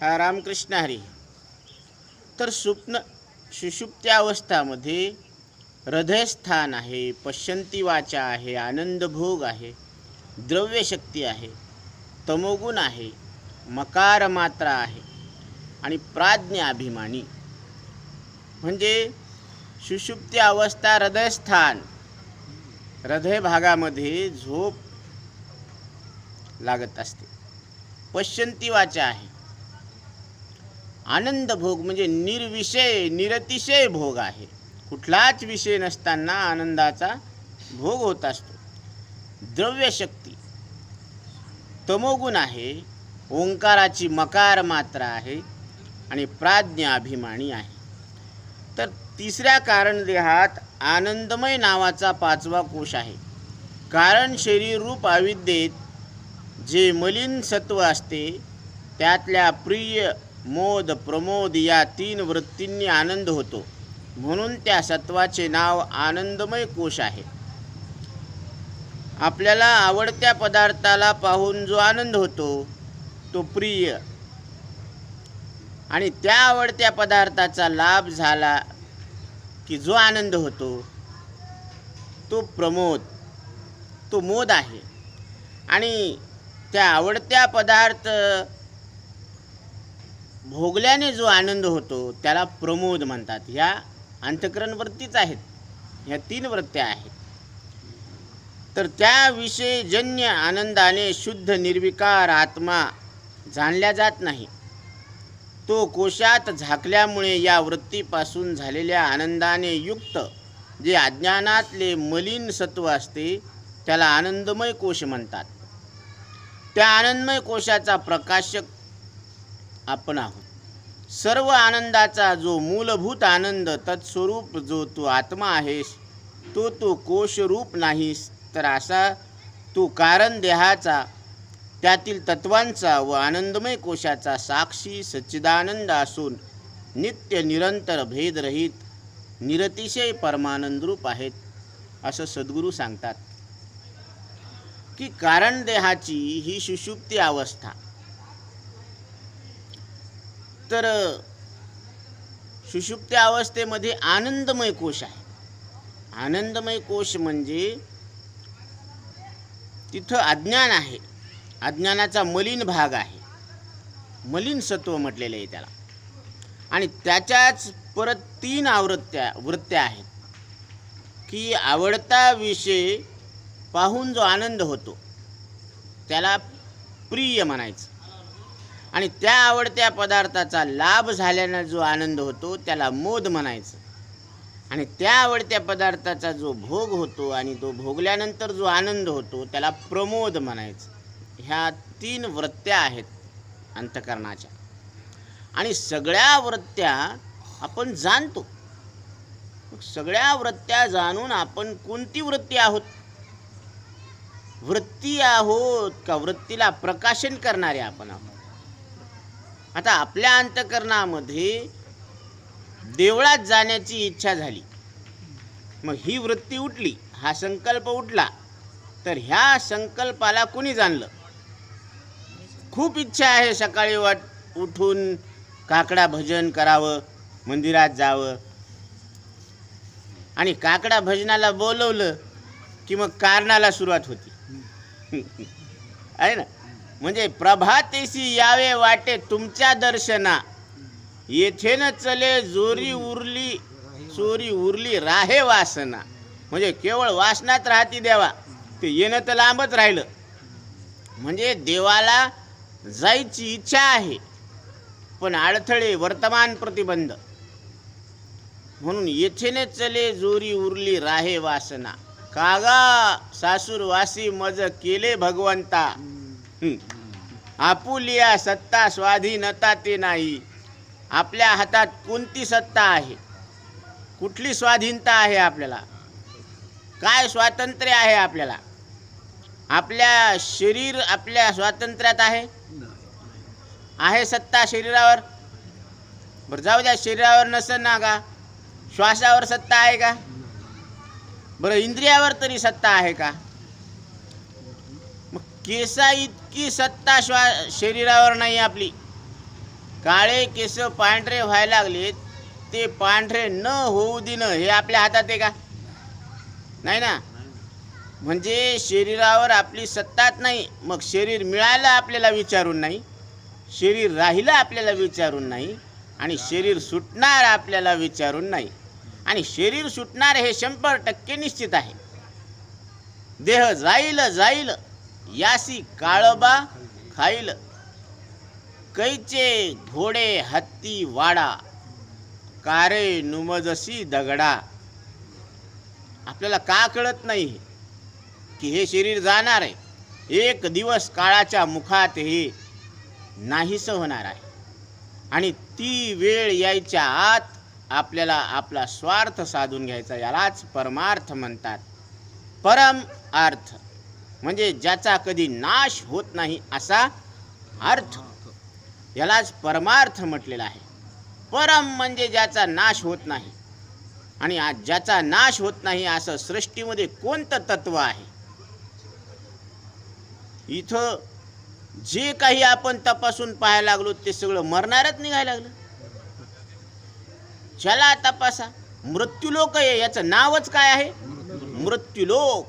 हा रामकृष्ण हरी. तर सुषुप्त्यावस्थामध्ये हृदयस्थान आहे, पश्यंती वाचा आहे, आनंद भोग आहे, द्रव्यशक्ती आहे, तमोगुण आहे, मकार मात्रा आहे आणि प्राज्ञ अभिमानी. म्हणजे सुषुप्ती अवस्था हृदयस्थान, हृदय भागामध्ये झोप लागत असते. पश्यंती वाचा आहे. आनंद भोग म्हणजे निर्विषय निरतिशय भोग आहे. कुठलाच विषय नसताना आनंदाचा भोग होत असतो. द्रव्यशक्ती, तमोगुण आहे, ओंकाराची मकार मात्रा आहे आणि प्राज्ञ अभिमानी आहे. तर तिसऱ्या कारण देहात आनंदमय नावाचा पाचवा कोश आहे. कारण शरीर रूप अविद्येत जे मलिन सत्व असते त्यातल्या प्रिय, मोद, प्रमोद या तीन वृत्तींनी आनंद होतो, म्हणून त्या सत्वाचे नाव आनंदमय कोश आहे. आपल्याला आवडत्या पदार्थाला पाहून जो आनंद होतो तो प्रिय, आणि त्या आवडत्या पदार्थाचा लाभ झाला की जो आनंद होतो तो प्रमोद, तो मोद आहे. आणि त्या आवडत्या पदार्थ भोगल्याने जो आनंद होतो त्याला प्रमोद म्हणतात. ह्या अंतःकरण वृत्तीच आहेत, ह्या तीन वृत्त्या आहेत. तर त्या विषयजन्य आनंदाने शुद्ध निर्विकार आत्मा जाणल्या जात नाही. तो कोशात झाकल्यामुळे या वृत्तीपासून झालेल्या आनंदाने युक्त जे अज्ञानातले मलिन सत्व असते त्याला आनंदमय कोश म्हणतात. त्या आनंदमय कोशाचा प्रकाशक आपण आहोत. सर्व आनंदाचा जो मूलभूत आनंद तत्स्वरूप जो तू आत्मा आहेस तो कोशरूप नाहीस, तर असा तू कारण देहाचा, त्यातील तत्वांचा व आनंदमय कोशाचा साक्षी सच्चिदानंद असून नित्य निरंतर भेदरहित निरतिशय परमानंदरूप आहेत, असं सद्गुरू सांगतात. की कारण देहाची ही सुषुप्ती अवस्था. तर सुषुप्ती अवस्थेमध्ये आनंदमय कोश आहे. आनंदमय कोश म्हणजे तिथं अज्ञान आहे, अज्ञानाचा मलिन भाग आहे, मलिन सत्व म्हटलेलं आहे त्याला. आणि त्याच्याच परत तीन वृत्त्या आहेत. की आवडता विषय पाहून जो आनंद होतो त्याला प्रिय म्हणायचं, आणि त्या आवडत्या पदार्थाचा लाभ झाल्यानं जो आनंद होतो त्याला मोद म्हणायचं, आणि त्या आवडत्या पदार्थाचा जो भोग होतो आणि तो भोगल्यानंतर जो आनंद होतो त्याला प्रमोद म्हणायचं. ह्या तीन वृत्त्या आहेत अंतःकरणाच्या. आणि सगळ्या वृत्त्या आपण जाणतो. सगळ्या वृत्त्या जाणून आपण कोणती वृत्ती आहोत? वृत्ती आहोत का वृत्तीला प्रकाशन करणारे आपण आहोत? आता आपल्या अंतःकरणामध्ये देवळात जाण्याची इच्छा झाली, मग ही वृत्ती उठली, हा संकल्प उठला, तर ह्या संकल्पाला कोणी जाणलं? खूप इच्छा आहे सकाळी उठून काकडा भजन करावं, मंदिरात जावं, आणि काकडा भजनाला बोलवलं की मग कारणाला सुरुवात होती आहे ना. म्हणजे प्रभातेशी यावे वाटे तुमच्या दर्शना, येथे न चले चोरी उरली राहे वासना. म्हणजे केवळ वासनात राहती देवा, ते येणं तर लांबच राहिलं. म्हणजे देवाला जायची इच्छा आहे पण अडथळे, वर्तमान प्रतिबंध. म्हणून येथे न चले जोरी उरली राहे वासना. कागा सासूर वासी मज केले भगवंता, आपुलिया सत्ता स्वाधीनता ते नाही. आपल्या हातात कोणती सत्ता आहे? कुठली स्वाधीनता आहे आपल्याला? काय स्वातंत्र्य आहे आपल्याला? आपल्या शरीर आपल्या स्वातंत्र्यात आहे सत्ता शरीरावर? बरं जाऊ द्या, शरीरावर नसेल ना का, श्वासावर सत्ता आहे का? बरं इंद्रियावर तरी सत्ता आहे का? मग केसा इतकी सत्ता शरीरावर नाही आपली. काळे केस पांढरे व्हायला लागले, ते पांढरे न होऊ देणं हे आपल्या हातात आहे का? नाही ना. म्हणजे शरीरावर आपली सत्ताच नाही. मग शरीर मिळालं आपल्याला विचारून नाही, शरीर राहिलं आपल्याला विचारून नाही, आणि शरीर सुटणार आपल्याला विचारून नाही. आणि शरीर सुटणार हे 100% निश्चित आहे. देह जाईल जाईल यासी काळबा खाईल, कैचे घोडे हत्ती वाडा, कारे नुमजसी दगडा. आपल्याला का कळत नाही की हे शरीर जाणार आहे, एक दिवस काळाच्या मुखात हे नाहीस होणार आहे, आणि ती वेळ यायच्या आत आपल्याला आपला स्वार्थ साधून घ्यायचा. यालाच परमार्थ म्हणतात. परम अर्थ म्हणजे ज्याचा कधी नाश होत नाही असा अर्थ, यालाच परमार्थ म्हटलेला आहे. परम म्हणजे ज्याचा नाश होत नाही, आणि ज्याचा नाश होत नाही असं सृष्टीमध्ये कोणतं तत्व आहे? इथं जे काही आपण तपासून पाहायला लागलो ते सगळं मरणारच निघायला लागलं. चला तपासा. मृत्यूलोक आहे, याचं नावच काय आहे? मृत्यूलोक.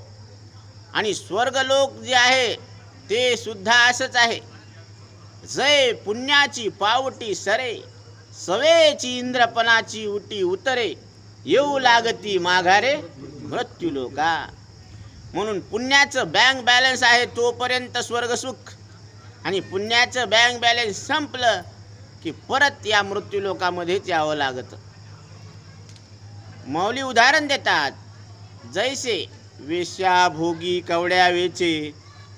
आणि स्वर्गलोक जे आहे ते सुद्धा असंच आहे. जय पुण्याची पावटी सरे, सवेची इंद्रपणाची उटी उतरे, येऊ लागती माघारे मृत्यूलोका. म्हणून पुण्याचं बँक बॅलन्स आहे तोपर्यंत स्वर्गसुख, आणि पुण्याचं बँक बॅलन्स संपलं की परत या मृत्यूलोकामध्येच यावं लागतं. मौली उदाहरण देतात, जैसे वेश्या भोगी कवड्या वेचे,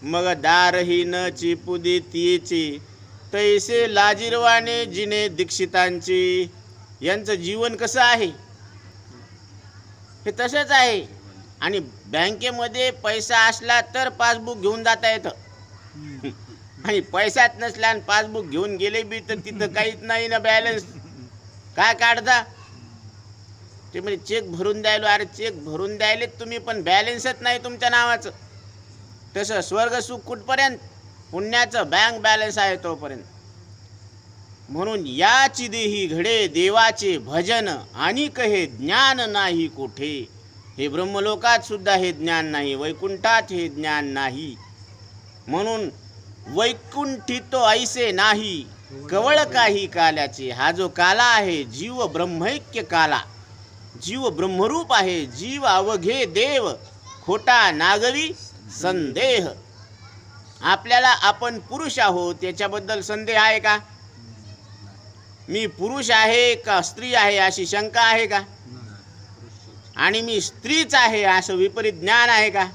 मग दारही न चिपू दे तियेचे, तैसे लाजिरवाने जिने दीक्षितांचे. यांचं जीवन कसं आहे हे तसंच आहे. आणि बँकेमध्ये पैसा असला तर पासबुक घेऊन जाता येतं, आणि पैसाच नसला आणि पासबुक घेऊन गेले बी तर तिथं काहीच नाही ना बॅलन्स. काय काढता ते म्हणजे चेक भरून द्यायलो. अरे चेक भरून द्यायलेत तुम्ही, पण बॅलन्सच नाही तुमच्या नावाचं. तसं स्वर्गसुख कुठपर्यंत? पुण्याचं बँक बॅलन्स आहे तोपर्यंत. म्हणून याची देही घडे देवाचे भजन, आणि कहे ज्ञान नाही कोठे. हे ब्रह्मलोकात सुद्धा हे ज्ञान नाही, वैकुंठात हे ज्ञान नाही. म्हणून वैकुंठी तो ऐसे नाही, कवळ काही काल्याचे. हा जो काला आहे जीव ब्रह्मैक्य काला, जीव ब्रह्मरूप आहे. जीव अवघे देव, खोटा नागवी संदेह. आपल्याला आपण पुरुष आहोत याच्याबद्दल संदेह आहे का? मी पुरुष आहे का स्त्री आहे अशी शंका आहे का? आणि मी स्त्रीच आहे असं विपरीत ज्ञान आहे का?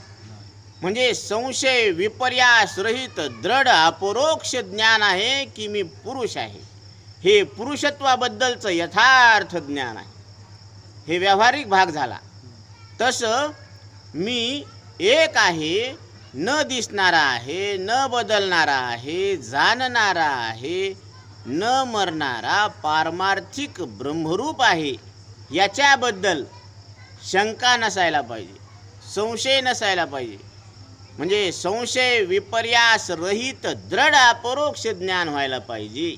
म्हणजे संशय विपर्यास रहित दृढ अपरोक्ष ज्ञान आहे की मी पुरुष आहे. हे पुरुषत्वाबद्दलचं यथार्थ ज्ञान आहे. हे व्यावहारिक भाग झाला. तसं मी एक आहे, न दिसणारा आहे, न बदलणारा आहे, जाणणारा आहे, न मरणारा पारमार्थिक ब्रह्मरूप आहे. याच्याबद्दल शंका नसायला पाहिजे, संशय नसायला पाहिजे. म्हणजे संशय विपर्यास रहित दृढ अपरोक्ष ज्ञान व्हायला पाहिजे.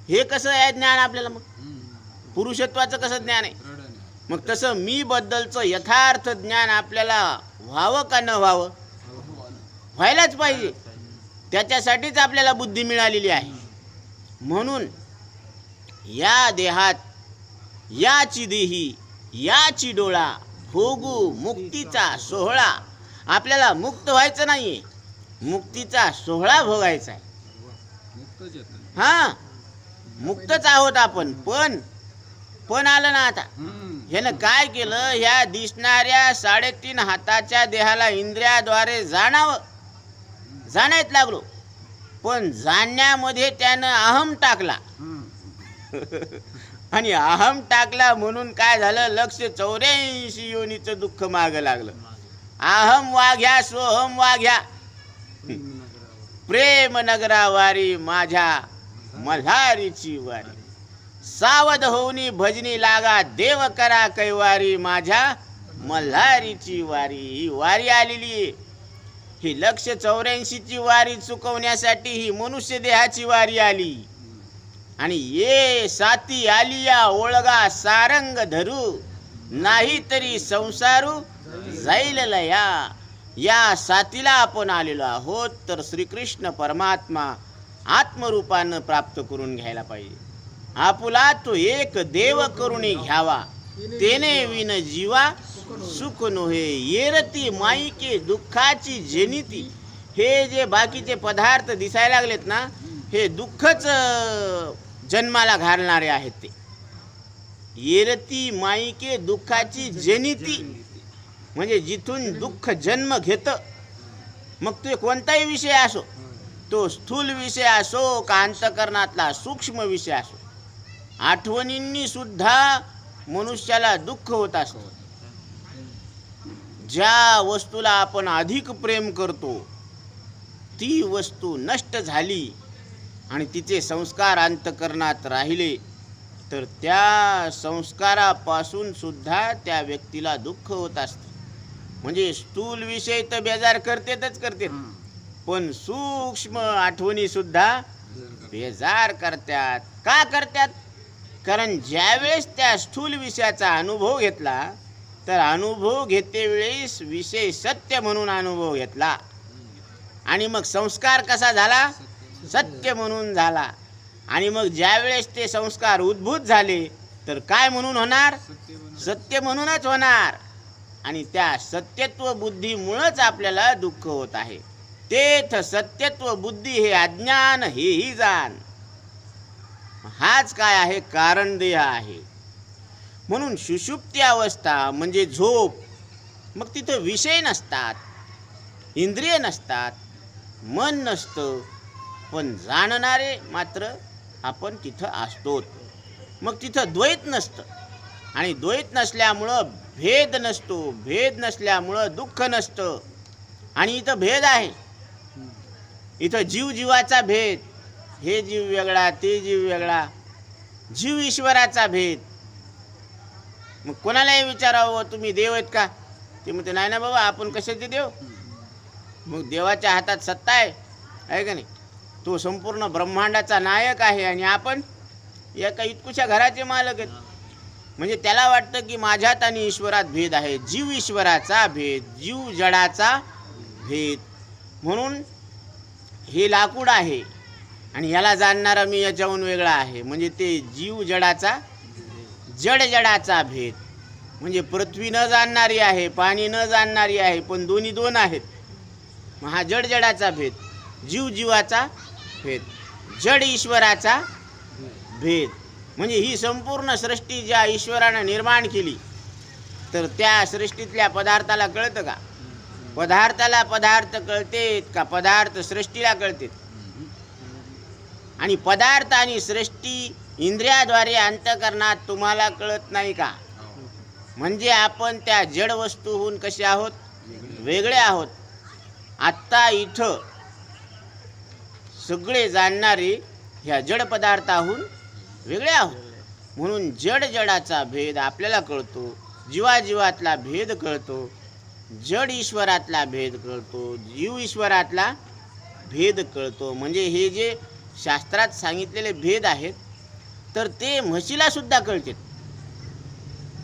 हे कसं आहे ज्ञान आपल्याला? मग पुरुषत्वाचं कसं ज्ञान आहे? मग तसं मी बद्दलचं यथार्थ ज्ञान आपल्याला व्हावं का न व्हावं? व्हायलाच पाहिजे. त्याच्यासाठीच आपल्याला बुद्धी मिळालेली आहे. म्हणून या देहात याची देही याची डोळा भोगू मुक्तीचा सोहळा. आपल्याला मुक्त व्हायचं नाहीये, मुक्तीचा सोहळा भोगायचा आहे. हा, मुक्तच आहोत आपण. पण आलं ना आता. ह्यानं काय केलं? ह्या दिसणाऱ्या 3.5 हाताच्या देहाला इंद्रियाद्वारे जाण्यात लागलो, पण जाण्यामध्ये त्यानं अहम टाकला. आणि अहम टाकला म्हणून काय झालं? 184 योनीचं दुःख मागं लागलं. अहम वाघ्या सोहम वाघ्या, प्रेम नगरा वारी माझ्या मल्हारीची वारी. सावध होऊनी भजनी लागा, देव करा कैवारी माझ्या मल्हारीची वारी. ही वारी आलेली आहे. ही 184ची वारी चुकवण्यासाठी ही मनुष्य देहाची वारी आली. आणि ये साती आलिया ओळगा सारंग धरू, नाही तरी संसारू जाईल लया. या साथीला आपण आलेलो आहोत, तर श्रीकृष्ण परमात्मा आत्मरूपानं प्राप्त करून घ्यायला पाहिजे. आपुला तो एक देव करुणी घ्यावा, तेने विन जीवा सुख नोहे. येरती माईके दुःखाची जेनिती. हे जे बाकीचे पदार्थ दिसायला लागलेत ना, हे दुःखच जन्माला घालणारे आहेत. ते येरती माईके दुःखाची जेनिती म्हणजे जिथून दुःख जन्म घेतं. मग तो कोणताही विषय असो, तो स्थूल विषय असो का अंतकरणातला सूक्ष्म विषय असो, आठवणींनी सुद्धा मनुष्याला दुःख होत असतं. ज्या वस्तूला आपण अधिक प्रेम करतो ती वस्तू नष्ट झाली आणि तिचे संस्कार अंतकरणात राहिले, तर त्या संस्कारापासून सुद्धा त्या व्यक्तीला दुःख होत असते. म्हणजे स्थूल विषय तर बेजार करतेच करते, पण सूक्ष्म आठवणी सुद्धा बेजार करतात. का करतात? कारण ज्यावेळेस त्या स्थूल विषयाचा अनुभव घेतला, तर अनुभव घेतेवेळेस विषय सत्य म्हणून अनुभव घेतला आणि मग संस्कार कसा झाला? सत्य म्हणून झाला. आणि मग ज्यावेळेस ते संस्कार उद्भूत झाले, तर काय म्हणून होणार? सत्य म्हणूनच होणार. आणि त्या सत्यत्व बुद्धीमुळंच आपल्याला दुःख होत आहे. तेथ सत्यत्व बुद्धी हे अज्ञान हेही जाण. हाच काय आहे? कारण देह आहे. म्हणून सुषुप्ती अवस्था म्हणजे झोप. मग तिथं विषय नसतात, इंद्रिय नसतात, मन नसतं, पण जाणणारे मात्र आपण तिथं असतो. मग तिथं द्वैत नसतं आणि द्वैत नसल्यामुळं भेद नसतो, भेद नसल्यामुळं दुःख नसतं. आणि इथं भेद आहे. इथं जीव जीवाचा भेद, हे जीव वेगळा ते जीव वेगळा, जीव ईश्वराचा भेद. मग कोणालाही विचारावं तुम्ही देव आहेत का? ते म्हणते नाही ना बाबा, आपण कशाचे देव? मग देवाच्या हातात सत्ता आहे का नाही? तो संपूर्ण ब्रह्मांडाचा नायक आहे आणि आपण एका इतकुशा घराचे मालक आहेत. म्हणजे त्याला वाटतं की माझ्यात आणि ईश्वरात भेद आहे. जीव ईश्वराचा भेद, जीव जडाचा भेद. म्हणून हे लाकूड आहे आणि याला जाणणारा मी याच्याहून वेगळा आहे. म्हणजे ते जीव जडाचा, जड जडाचा भेद. म्हणजे पृथ्वी न जाणणारी आहे, पाणी न जाणणारी आहे, पण दोन्ही दोन आहेत. मग हा जड जडाचा भेद, जीव जीवाचा भेद, जड ईश्वराचा भेद. म्हणजे ही संपूर्ण सृष्टी ज्या ईश्वरानं निर्माण केली, तर त्या सृष्टीतल्या पदार्थाला कळतं का? पदार्थाला पदार्थ कळतेत का पदार्थ सृष्टीला कळतेत? आणि पदार्थ आणि सृष्टी इंद्रियाद्वारे अंतकरणात तुम्हाला कळत नाही का? म्हणजे आपण त्या जड वस्तूहून कसे आहोत? वेगळे आहोत. आत्ता इथं सगळे जाणणारे ह्या जड पदार्थाहून वेगळे आहोत. म्हणून जड जडाचा भेद आपल्याला कळतो, जीवाजीवातला भेद कळतो, जड ईश्वरातला भेद कळतो, जीव ईश्वरातला भेद कळतो. म्हणजे हे जे शास्त्रात सांगितलेले भेद आहेत, तर ते म्हशीला सुद्धा कळतात.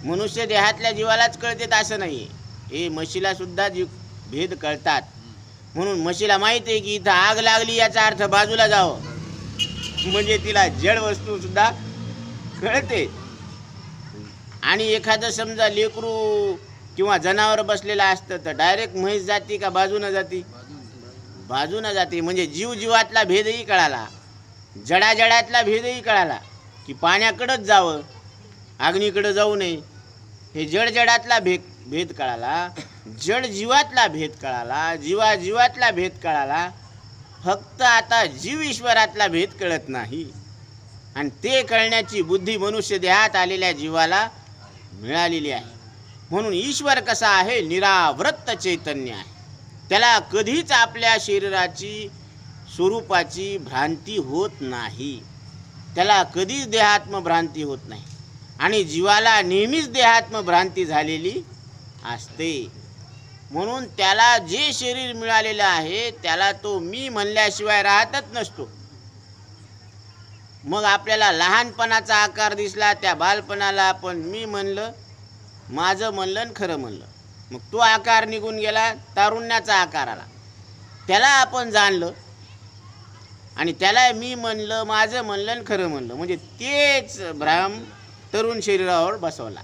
मनुष्य देहातल्या जीवालाच कळतात असं नाही, हे म्हशीला सुद्धा जीव भेद कळतात. म्हणून म्हशीला माहिती आहे की इथं आग लागली, याचा अर्थ बाजूला जावं. म्हणजे तिला जड वस्तू सुद्धा कळते. आणि एखादं समजा लेकरू किंवा जनावर बसलेलं असतं, तर डायरेक्ट म्हैस जाती का बाजूनं जाती? बाजूनं जाते. म्हणजे जीव जीवातला भेदही कळाला, जडाजडातला भेदही कळाला की पाण्याकडंच जावं, अग्नीकडं जाऊ नये. हे जड जडातला भेद कळाला, जड जीवातला भेद कळाला, जीवाजीवातला भेद कळाला. फक्त आता जीव ईश्वरातला भेद कळत नाही. आणि ते कळण्याची बुद्धी मनुष्य देहात आलेल्या जीवाला मिळालेली आहे. म्हणून ईश्वर कसा आहे? निरावृत्त चैतन्य आहे. त्याला कधीच आपल्या शरीराची स्वरूपाची भ्रांती होत नाही. त्याला कधीच देहात्म भ्रांती होत नाही. आणि जीवाला नेहमीच देहात्म भ्रांती झालेली असते. म्हणून त्याला जे शरीर मिळालेलं आहे त्याला तो मी म्हणल्याशिवाय राहतच नसतो. मग आपल्याला लहानपणाचा आकार दिसला, त्या बालपणाला आपण मी म्हणलं, माझं म्हणलं आणि खरं म्हणलं. मग तो आकार निघून गेला, तारुण्याचा आकार आला, त्याला आपण जाणलं आणि त्याला मी म्हणलं, माझं म्हणलं आणि खरं म्हणलं. म्हणजे तेच भ्रम तरुण शरीरावर बसवला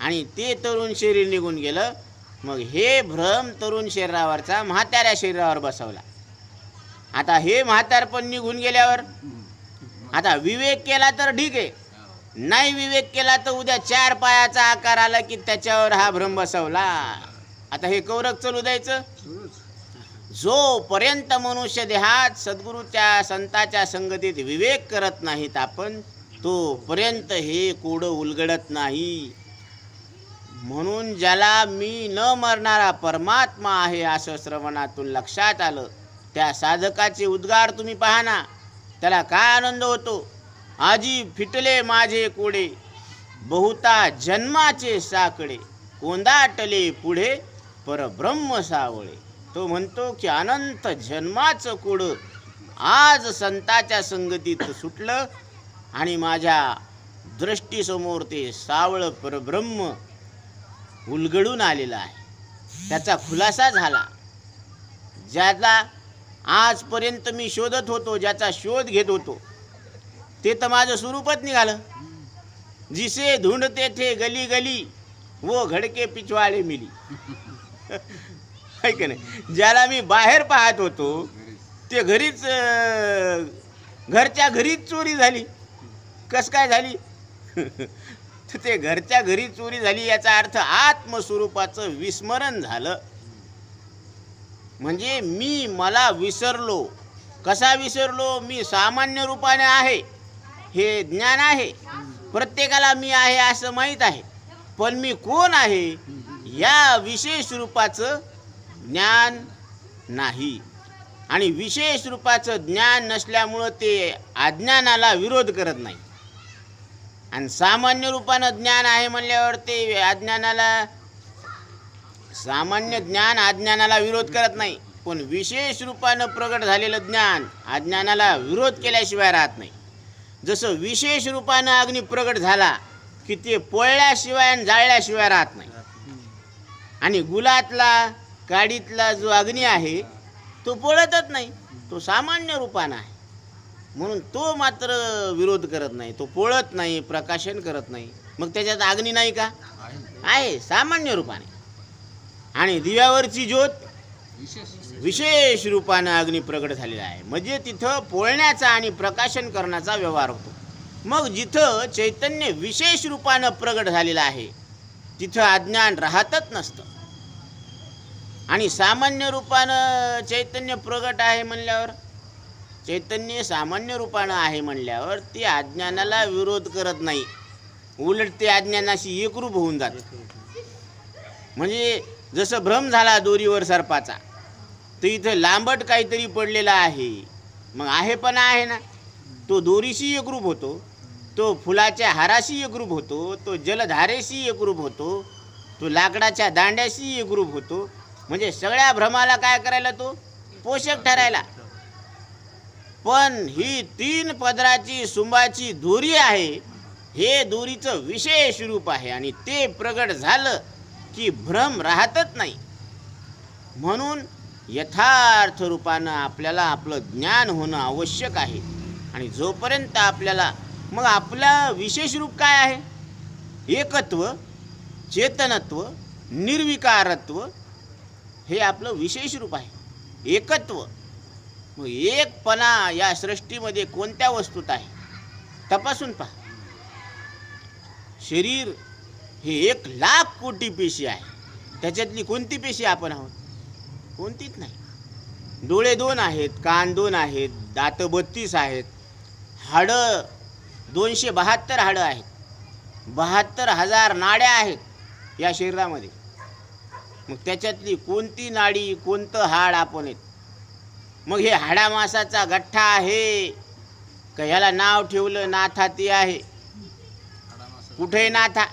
आणि ते तरुण शरीर निघून गेलं. मग हे भ्रम तरुण शरीरावरचा म्हाताऱ्या शरीरावर बसवला. आता हे म्हातारपण निघून गेल्यावर आता विवेक केला तर ठीक आहे, नाही विवेक केला तर उद्या 4 पायाचा आकार आला की त्याच्यावर हा भ्रम बसवला. आता हे कौरक चालू द्यायचं. जोपर्यंत मनुष्य देहात सद्गुरूच्या संताच्या संगतीत विवेक करत नाहीत आपण, तोपर्यंत हे कोडं उलगडत नाही. म्हणून ज्याला मी न मरणारा परमात्मा आहे असं श्रवणातून लक्षात आलं, त्या साधकाचे उद्गार तुम्ही पहा ना, त्याला काय आनंद होतो. आजी फिटले माझे कोडे, बहुता जन्माचे साकडे, कोंदाटले पुढे परब्रह्म सावळे. तो म्हणतो की अनंत जन्माचं कोडं आज संताच्या संगतीत सुटलं आणि माझ्या दृष्टीसमोर ते सावळं परब्रह्म उलगडून आलेला आहे. त्याचा खुलासा झाला. ज्याला आजपर्यंत मी शोधत होतो, ज्याचा शोध घेत होतो, ते तर माझं स्वरूपच निघालं. जिसे ढूंढते थे गली गली, वो घडके पिछवाडे मिली. आहे का नाही? ज्याला मी बाहेर पाहत होतो ते घरीच, घरच्या घरीच चोरी झाली. कस काय झाली? ते घरच्या घरी चोरी झाली, याचा अर्थ आत्मस्वरूपाचं विस्मरण झालं. म्हणजे मी मला विसरलो. कसा विसरलो? मी सामान्य रूपाने आहे हे ज्ञान आहे, प्रत्येकाला मी आहे असं माहीत आहे, पण मी कोण आहे या विशेष रूपाचं ज्ञान नाही. आणि विशेष रूपाचं ज्ञान नसल्यामुळं ते अज्ञानाला विरोध करत नाही. आणि सामान्य रूपानं ज्ञान आहे म्हणल्यावर ते अज्ञानाला, सामान्य ज्ञान अज्ञानाला विरोध करत नाही, पण विशेष रूपानं प्रगट झालेलं ज्ञान अज्ञानाला विरोध केल्याशिवाय राहत नाही. जसं विशेष रूपानं अग्नी प्रगट झाला की ते पोळल्याशिवाय आणि जाळल्याशिवाय राहत नाही. आणि गुलातला काडीतला जो अग्नी आहे तो पोळतच नाही, तो सामान्य रूपानं आहे, म्हणून तो मात्र विरोध करत नाही, तो पोळत नाही, प्रकाशन करत नाही. मग त्याच्यात अग्नी नाही का? आहे, सामान्य रूपाने. आणि दिव्यावरची ज्योत विशेष रूपानं अग्नी प्रगट झालेला आहे, म्हणजे तिथं पोळण्याचा आणि प्रकाशन करण्याचा व्यवहार होतो. मग जिथं चैतन्य विशेष रूपानं प्रगट झालेलं आहे तिथं अज्ञान राहतच नसतं. आणि सामान्य रूपानं चैतन्य प्रगट आहे म्हणल्यावर, चैतन्य सामान्य रूपानं आहे म्हणल्यावर ते अज्ञानाला विरोध करत नाही, उलट ते अज्ञानाशी एकरूप होऊन जातं. म्हणजे जसं भ्रम झाला दोरीवर सर्पाचा, तर इथं लांबट काहीतरी पडलेला आहे, मग आहे पण आहे ना, तो दोरीशी एकरूप होतो, तो फुलाच्या हाराशी एकरूप होतो, तो जलधारेशी एकरूप होतो, तो लाकडाच्या दांड्याशी एकरूप होतो. म्हणजे सगळ्या भ्रमाला काय करायला? तो पोषक ठरायला. पण ही 3 पदराची सुंबाची दोरी आहे, हे दोरीचं विशेष रूप आहे आणि ते प्रगट झालं की भ्रम राहतच नाही. म्हणून यथार्थ रूपानं आपल्याला आपलं ज्ञान होणं आवश्यक आहे. आणि जोपर्यंत आपल्याला, मग आपलं विशेष रूप काय आहे? एकत्व, चेतनत्व, निर्विकारत्व, हे आपलं विशेष रूप आहे. एकत्व, मग एकपणा या सृष्टीमध्ये कोणत्या वस्तूत आहे तपासून पहा. शरीर हे 1,00,000 कोटी पेशी आहे, त्याच्यातली कोणती पेशी आपण आहोत? कोणतीच नाही. डोळे 2 आहेत, कान 2 आहेत, दात 32 आहेत, हाडं 272 हाडं आहेत, 72,000 नाड्या आहेत या शरीरामध्ये. मग त्याच्यातली कोणती नाडी, कोणतं हाड आपण आहेत? मग हे हाडामासाचा गठ्ठा आहे का ह्याला नाव ठेवलं नाथाती आहे? कुठे नाथा?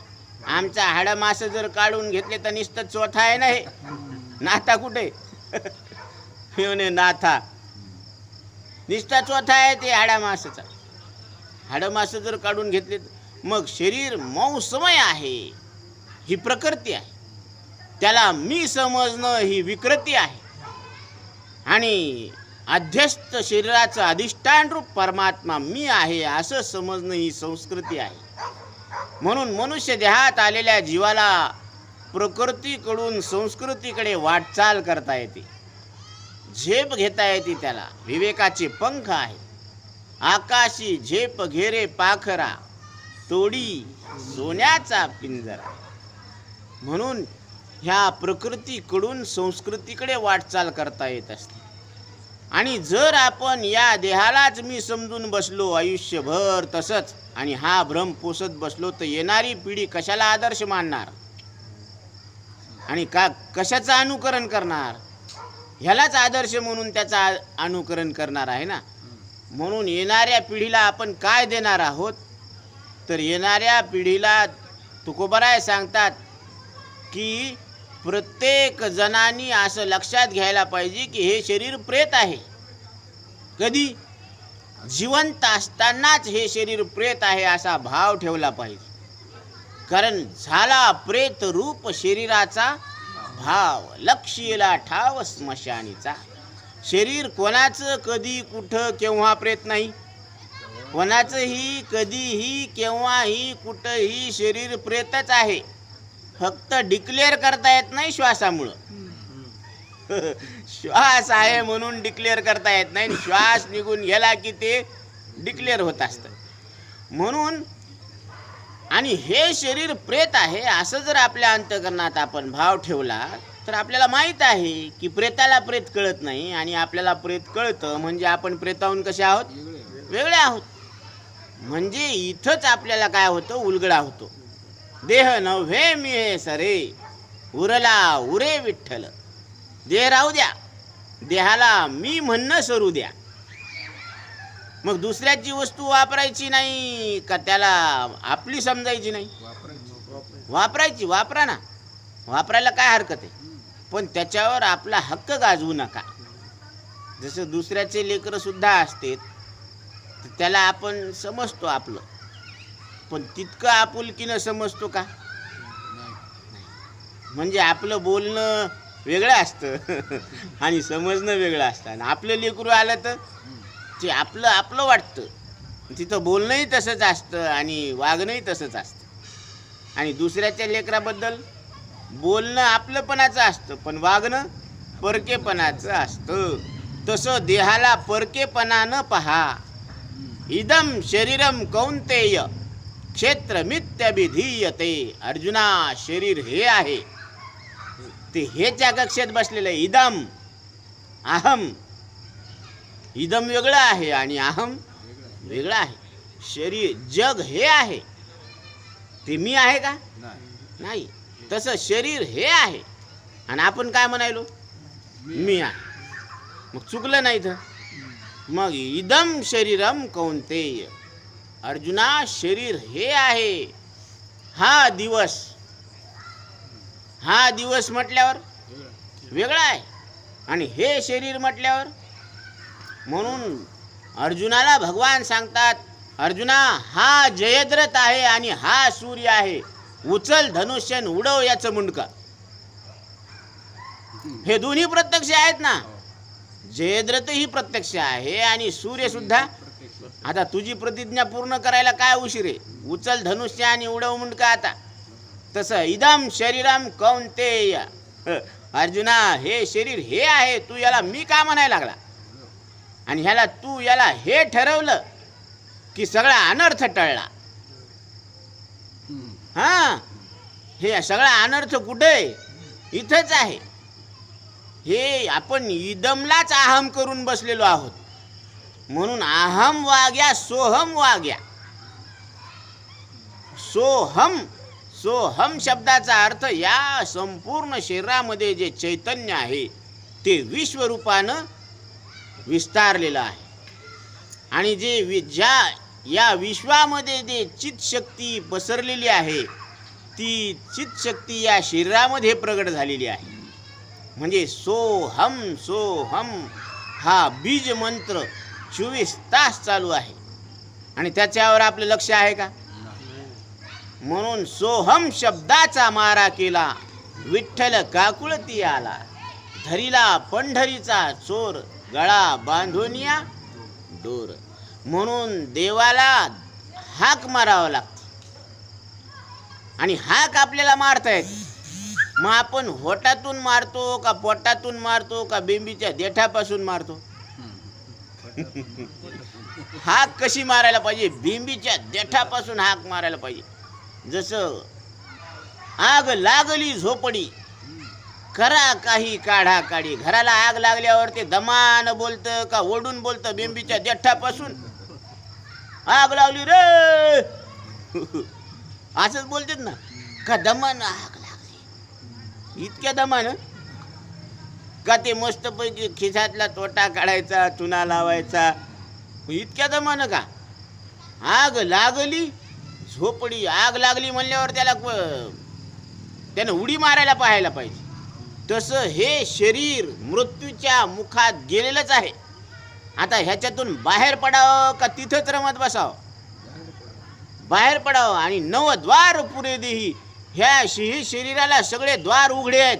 आमचा हाडामास जर काढून घेतले तर नुसतं चोथा आहे ना, हे नाथा कुठे? म्हणे नाथा नुसता चोथा आहे ते हाडामासाचा. हाडं मासं जर काढून घेतले मग शरीर मौसमय आहे, ही प्रकृती आहे. त्याला मी समजणं ही विकृती आहे. आणि अध्यस्त शरीराचं अधिष्ठान रूप परमात्मा मी आहे असं समजणं ही संस्कृती आहे. म्हणून मनुष्य देहात आलेल्या जीवाला प्रकृतीकडून संस्कृतीकडे वाटचाल करता येते, झेप घेता येते. त्याला विवेकाचे पंख आहे. आकाशी झेप घेरे पाखरा, तोडी सोन्याचा पिंजरा. म्हणून ह्या प्रकृतीकडून संस्कृतीकडे वाटचाल करता येत असते. आणि जर आपण या देहालाच मी समजून बसलो आयुष्यभर तसंच आणि हा भ्रम पोसत बसलो तर येणारी पिढी कशाला आदर्श मानणार आणि कशाचं अनुकरण करणार? ह्यालाच आदर्श म्हणून त्याचा अनुकरण करणार आहे ना. म्हणून येणाऱ्या पिढीला आपण काय देणार आहोत? तर येणाऱ्या पिढीला तुकोबराय सांगतात की प्रत्येक जणांनी असं लक्षात घ्यायला पाहिजे की हे शरीर प्रेत आहे. कधी? जिवंत असतानाच हे शरीर प्रेत आहे असा भाव ठेवला पाहिजे. कारण झाला प्रेत रूप शरीराचा भाव, लक्ष्यला ठाव स्मशानीचा. शरीर कोणाचं कधी कुठं केव्हा प्रेत नाही. कोणाचंही कधीही केव्हाही कुठंही शरीर प्रेतच आहे. फक्त डिक्लेअर करता येत नाही श्वासामुळं. श्वास आहे म्हणून डिक्लेअर करता येत नाही. श्वास निघून गेला की ते डिक्लेअर होत असतं. म्हणून आणि हे शरीर प्रेत आहे असं जर आपल्या अंतःकरणात आपण भाव ठेवला तर आपल्याला माहीत आहे की प्रेताला प्रेत कळत नाही आणि आपल्याला प्रेत कळतं. म्हणजे आपण प्रेताहून कसे आहोत? वेगळे आहोत. म्हणजे इथंच आपल्याला काय होतं? उलगडा होतो. देह नव्हे मी हे सरे, उरला उरे विठ्ठल. देह राहू द्या, देहाला मी म्हणणं सरू द्या. मग दुसऱ्याची वस्तू वापरायची नाही का त्याला आपली समजायची नाही? वापरायची, वापरा ना. वापरायला काय हरकत आहे? पण त्याच्यावर आपला हक्क गाजवू नका. जसं दुसऱ्याचे लेकरं सुद्धा असते त्याला आपण समजतो आपलं, पण तितकं आपुलकीनं समजतो का? म्हणजे आपलं बोलणं वेगळं असतं आणि समजणं वेगळं असतं. आणि आपलं लेकरू आलं तर ते आपलं आपलं वाटतं. तिथं बोलणंही तसंच असतं आणि वागणंही तसंच असतं. आणि दुसऱ्याच्या लेकराबद्दल बोलणं आपलंपणाचं असतं पण वागणं परकेपणाचं असतं. तसं देहाला परकेपणानं पहा. इदम शरीरम कौंतेय क्षेत्रमित्यभिधीयते. अर्जुना, शरीर हे आहे ते हेच्या कक्षेत बसलेलं आहे. इदम, अहम. इदम वेगळं आहे आणि अहम वेगळं आहे. शरीर, जग हे आहे ते मी आहे का? नाही. तसं शरीर हे आहे आणि आपण काय म्हणायलो? मी आहे. मग चुकलं नाही तर. मग इदम शरीरम कौंतेय. अर्जुना, शरीर हे आहे. हा दिवस, हा दिवस म्हटल्यावर वेगळा आहे आणि हे शरीर म्हटल्यावर. म्हणून अर्जुनाला भगवान सांगतात, अर्जुना हा जयद्रथ आहे आणि हा सूर्य आहे. उचल धनुष्यन उडव याचं मुंडकं. हे दोन्ही प्रत्यक्ष आहेत ना. जयद्रथही प्रत्यक्ष आहे आणि सूर्य सुद्धा. आता तुझी प्रतिज्ञा पूर्ण करायला काय उशीर आहे? उचल धनुष्य आणि उडव मुंडकं. आता तसं इदम शरीरम कौंतेय. अर्जुना, हे शरीर हे आहे. तू याला मी का म्हणायला लागला? आणि ह्याला तू याला हे ठरवलं की सगळा अनर्थ टळला. हां, हे सगळा अनर्थ कुठे? इथंच आहे. हे आपण इदमलाच अहम करून बसलेलो आहोत. म्हणून अहम वाग्या सोहम वाग्या. सोहम, सोहम शब्दाचा अर्थ या संपूर्ण शरीरामध्ये जे चैतन्य आहे ते विश्वरूपानं विस्तारलेलं आहे. आणि ज्या या विश्वामध्ये जे चित्शक्ती पसरलेली आहे ती चित्शक्ती या शरीरामध्ये प्रगट झालेली आहे. म्हणजे सोहम सोहम हा बीज मंत्र 24 तास चालू आहे. आणि त्याच्यावर आपलं लक्ष आहे का? म्हणून सोहम शब्दाचा मारा केला, विठ्ठल काकुळती आला, धरिला पंढरीचा चोर, गळा बांधूनिया दोर. म्हणून देवाला हाक मारावं लागते आणि हाक आपल्याला मारता येते. मग आपण होटातून मारतो का पोटातून मारतो का बेंबीच्या देठापासून मारतो? हाक कशी मारायला पाहिजे? बिंबीच्या देठापासून हाक मारायला पाहिजे. जसं आग लागली झोपडी, करा काही काढा काढी. घराला आग लागल्यावर ते दमान बोलतं का ओढून बोलतं? बिंबीच्या देठापासून. आग लावली रे असंच बोलतात ना, का दमान आग लागली इतक्या दमान? का ते मस्तपैकी खिशातला तोटा काढायचा, चुना लावायचा, इतक्या दमान का? आग लागली झोपडी, आग लागली म्हणल्यावर त्यानं उडी मारायला पाहायला पाहिजे. तसं हे शरीर मृत्यूच्या मुखात गेलेलंच आहे. आता ह्याच्यातून बाहेर पडावं का तिथंच रमत बसावं? बाहेर पडावं. आणि नवद्वार पुरे देही, ह्या शरीराला सगळे द्वार उघडे आहेत.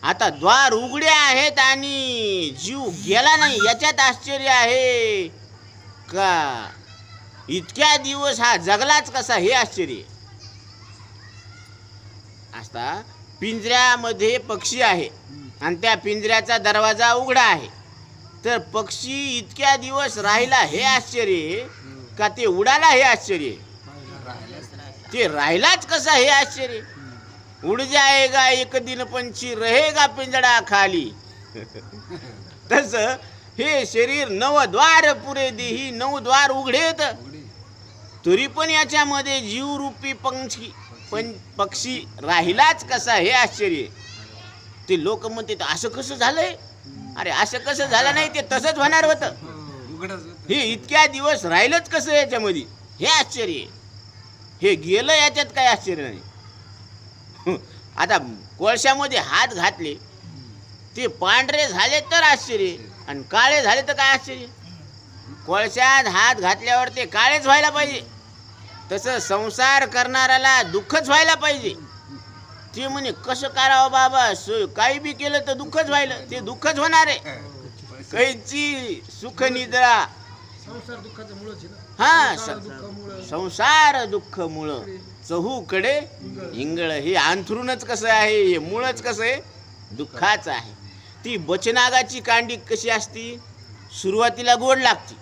आता द्वार उघडे आहेत आणि जीव गेला नाही, याच्यात आश्चर्य आहे का? इतक्या दिवस हा जगलाच कसा, हे आश्चर्य. आता पिंजऱ्यामध्ये पक्षी आहे आणि त्या पिंजऱ्याचा दरवाजा उघडा आहे, तर पक्षी इतक्या दिवस राहिला हे आश्चर्य का ते उडाला हे आश्चर्य? ते राहिलाच कसा हे आश्चर्य. उड़ जाएगा एक दिन पंछी, रहेगा पिंजड़ा खाली. तस हे शरीर नवद्वार पुरे देही, 9 द्वार उघडेत, तरी पण याच्यामध्ये जीवरूपी पक्षी राहिलाच कसा हे आश्चर्य. ते लोक म्हणतात असं कसं झालंय? अरे असं कसं झालं नाही, ते तसंच होणार होतं. हे इतक्या दिवस राहिलंच कसं याच्यामध्ये, हे आश्चर्य. हे गेलं याच्यात काय आश्चर्य नाही. आता कोळशामध्ये हात घातले, ते पांढरे झाले तर आश्चर्य, आणि काळे झाले तर काय आश्चर्य? कोळशात हात घातल्यावर ते काळेच व्हायला पाहिजे. तसं संसार करणाऱ्याला दुःखच व्हायला पाहिजे. ते म्हणे कसं करावं बाबा, काही बी केलं तर दुःखच व्हायला, ते दुःखच होणार आहे. कैची सुख निद्रा, हा संसार दुःख मुळ, चहूकडे इंगळ. हे अंथरूनच कसं आहे, हे मूळच कसं आहे, दुःखाचं आहे. ती बचनागाची कांडी कशी असती, सुरुवातीला गोड लागते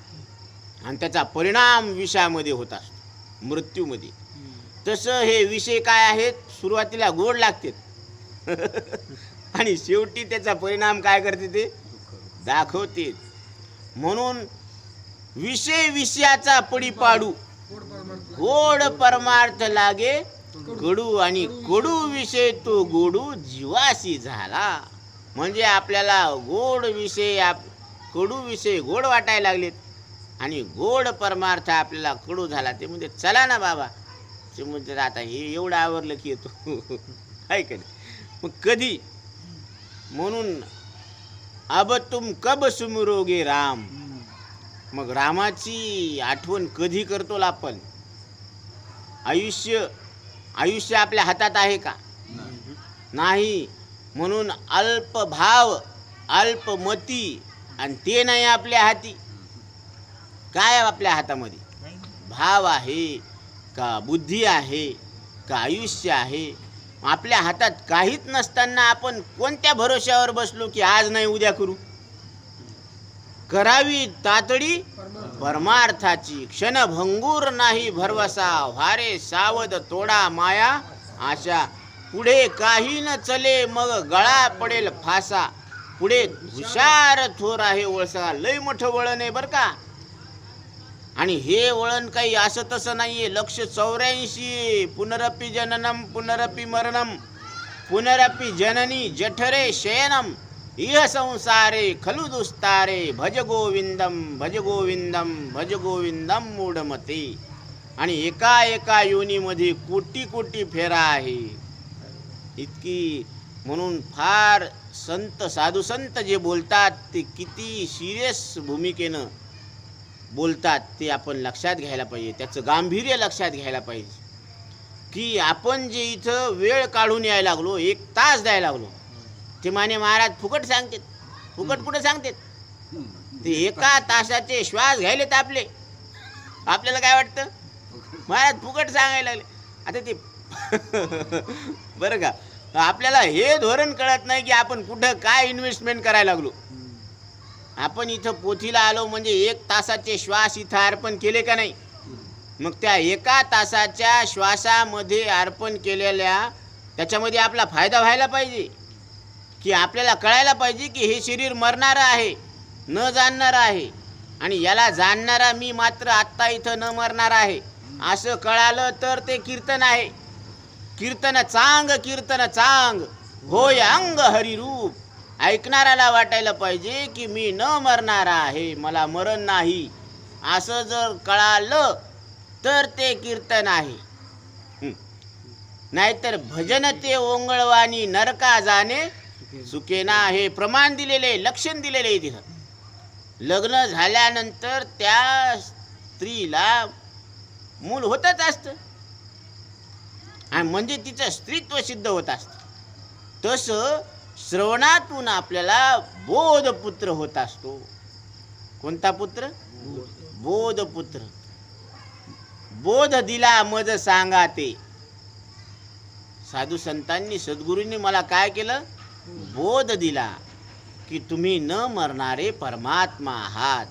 आणि त्याचा परिणाम विषामध्ये होत असतो, मृत्यूमध्ये. तसं हे विषय काय आहेत, सुरुवातीला गोड लागतात आणि शेवटी त्याचा परिणाम काय करते, ते दाखवते. म्हणून विषय विषयाचा पडी पाडू, गोड परमार्थ लागे कडू, आणि कडू विषय तो गोडू जीवासी झाला. म्हणजे आपल्याला गोड विषय, कडू विषय गोड वाटायला लागलेत आणि गोड परमार्थ आपल्याला कडू झाला. ते म्हणजे चला ना बाबा, ते म्हणजे आता हे एवढं आवरलं की येतो आहे का नाही. मग कधी, म्हणून अब तुम कब सुमरोगे राम. मग रामाची आठवण कधी करतो आपण? आयुष्य आपल्या हातात आहे का? नाही. म्हणून अल्प भाव, अल्पमती, आणि ते नाही आपल्या हाती. काय आपल्या हातामध्ये? भाव आहे का, बुद्धी आहे का, आयुष्य आहे? आपल्या हातात काहीच नसताना आपण कोणत्या भरोश्यावर बसलो की आज नाही उद्या करू? करावी तातडी परमार्थाची, क्षणभंगूर नाही भरवसा, व्हारे सावध तोडा माया आशा. पुढे काही न चले मग गळा पडेल फासा, पुढे हुशार थोर आहे वळसा. लय मोठं वळण आहे बरं का. आणि हे वळण काही असं तसं नाहीये. लक्ष 84, पुनरपि जननम पुनरपि मरणम पुनरपि जननी जठरे शयनम इह संसारे खलु दुस्तारे, भज गोविंदम भज गोविंदम भज गोविंदम मूढमते. आणि एका एका योनीमध्ये कोटी कोटी फेरा आहे इतकी. म्हणून फार संत, साधू संत जे बोलतात ते किती सिरियस भूमिकेनं बोलतात ते आपण लक्षात घ्यायला पाहिजे, त्याचं गांभीर्य लक्षात घ्यायला पाहिजे. की आपण जे इथं वेळ काढून यायला लागलो, 1 तास द्यायला लागलो, ते माने महाराज फुकट सांगतात. फुकट कुठं सांगतात? ते 1 तासाचे श्वास घ्यायलेत आपले. आपल्याला काय वाटतं? महाराज फुकट सांगायला लागले. आता ते बरं का, आपल्याला हे धोरण कळत नाही की आपण कुठं काय इन्व्हेस्टमेंट करायला लागलो. आपण इथं पोथीला आलो म्हणजे 1 तासाचे श्वास इथं अर्पण केले का नाही? मग त्या 1 तासाच्या श्वासामध्ये अर्पण केलेल्या त्याच्यामध्ये आपला फायदा व्हायला पाहिजे. की आपल्याला कळायला पाहिजे की हे शरीर मरणारं आहे, न जाणणारं आहे, आणि याला जाणणारा मी मात्र आत्ता इथं न मरणार आहे, असं कळालं तर ते कीर्तन आहे. कीर्तन चांग होय अंग हरिरूप. ऐकणाऱ्याला वाटायला पाहिजे की मी न मरणारा आहे, मला मरण नाही, असं जर कळालं तर ते कीर्तन आहे. नाहीतर भजन ते ओंगळवानी नरका जाणे सुकेना, हे प्रमाण दिलेले, लक्षण दिलेले. तिथं लग्न झाल्यानंतर त्या स्त्रीला मूल होतच असतं, आणि म्हणजे तिचं स्त्रीत्व सिद्ध होत असतं. तसं श्रवणातून आपल्याला बोधपुत्र होत असतो. कोणता पुत्र? बोधपुत्र. बोध दिला मज सांगा ते. साधू संतांनी, सद्गुरूंनी मला काय केलं? बोध दिला की तुम्ही न मरणारे परमात्मा आहात.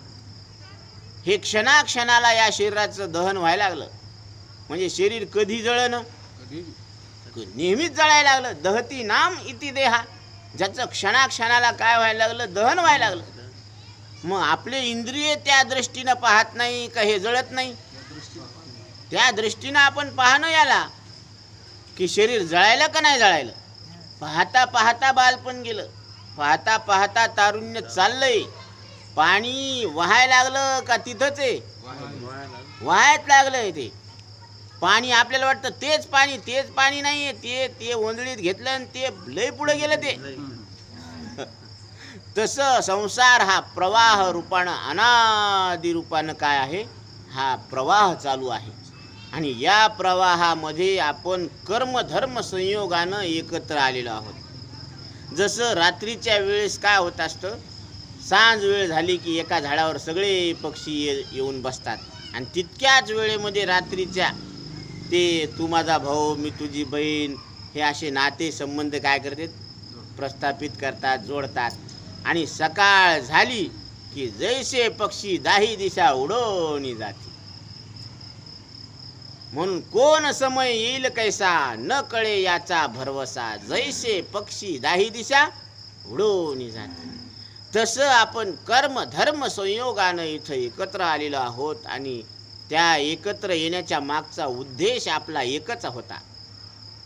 हे क्षणाक्षणाला या शरीराचं दहन व्हायला लागलं. म्हणजे शरीर कधी जळणं? नेहमीच जळायला लागलं. दहती नाम इति देहा. ज्याचं क्षणाक्षणाला काय व्हायला लागलं? दहन व्हायला लागलं. मग आपले इंद्रिय त्या दृष्टीनं पाहत नाही का हे जळत नाही? त्या दृष्टीनं आपण पाहणं याला की शरीर जळायला का नाही जळायलं. पाहता पाहता बालपण गेलं, पाहता पाहता तारुण्य चाललंय. पाणी वाहायला लागलं का तिथंच आहे? वाहायच लागलंय. ते पाणी आपल्याला वाटतं तेच पाणी नाहीये, ते ओंजळीत घेतलं आणि ते लय पुढे गेलं. ते तसं संसार हा प्रवाह रूपानं, अनादि रूपानं काय आहे? हा प्रवाह चालू आहे. आणि या प्रवाहामध्ये आपण कर्म धर्म संयोगानं एकत्र आलेलो आहोत. जसं रात्रीच्या वेळेस काय होत असतं, सांज वेळ झाली की एका झाडावर सगळे पक्षी येऊन बसतात, आणि तितक्याच वेळेमध्ये रात्रीच्या ते तू माझा भाऊ मी तुझी बहीण हे असे नाते संबंध काय करतात? प्रस्थापित करतात, जोडतात. आणि सकाळ झाली की जैसे पक्षी 10 दिशा उडवणी जाते. म्हणून कोण समय येईल कैसा न कळे याचा भरवसा, जैसे पक्षी 10 दिशा उडवणी जाते. तसं आपण कर्म धर्म संयोगानं इथं एकत्र आलेलो आहोत. आणि त्या एकत्र येण्याच्या मागचा उद्देश आपला एकच होता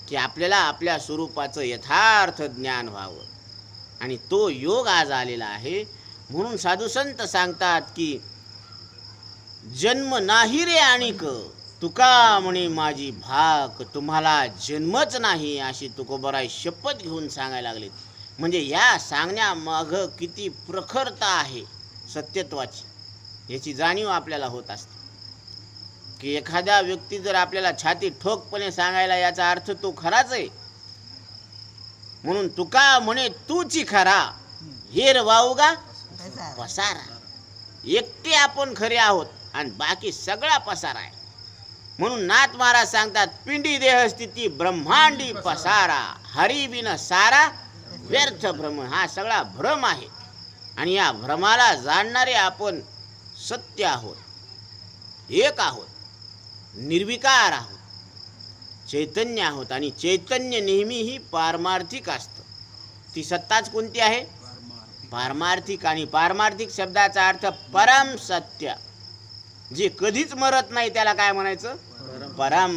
की आपल्याला आपल्या स्वरूपाचं यथार्थ ज्ञान व्हावं. आणि तो योग आज आलेला आहे. म्हणून साधू संत सांगतात की जन्म नाही रे आणिक, तुका म्हणे माझी भाक, तुम्हाला जन्मच नाही, अशी तुकोबराय शपथ घेऊन सांगायला लागलेत. म्हणजे या सांगण्यामागं किती प्रखरता आहे सत्यत्वाची, याची जाणीव आपल्याला होत असते. की एखाद्या व्यक्ती जर आपल्याला छाती ठोकपणे सांगायला, याचा अर्थ तो खराच आहे. म्हणून तुका म्हणे तूची खरा, हेर वाऊगा पसारा. एकटे आपण खरे आहोत आणि बाकी सगळा पसारा आहे. म्हणून नाथ महाराज सांगतात, पिंडी देह स्थिती ब्रह्मांडी पसारा, हरी बिन सारा व्यर्थ भ्रम. हा सगळा भ्रम आहे. आणि या भ्रमाला जाणणारे आपण सत्य आहोत, एक आहोत, निर्विकार आहोत, चैतन्य आहोत. आणि चैतन्य नेहमीही पारमार्थिक असतं. ती सत्ताच कोणती आहे? पारमार्थिक. आणि पारमार्थिक शब्दाचा अर्थ परम सत्य. जे कधीच मरत नाही त्याला काय म्हणायचं? परम.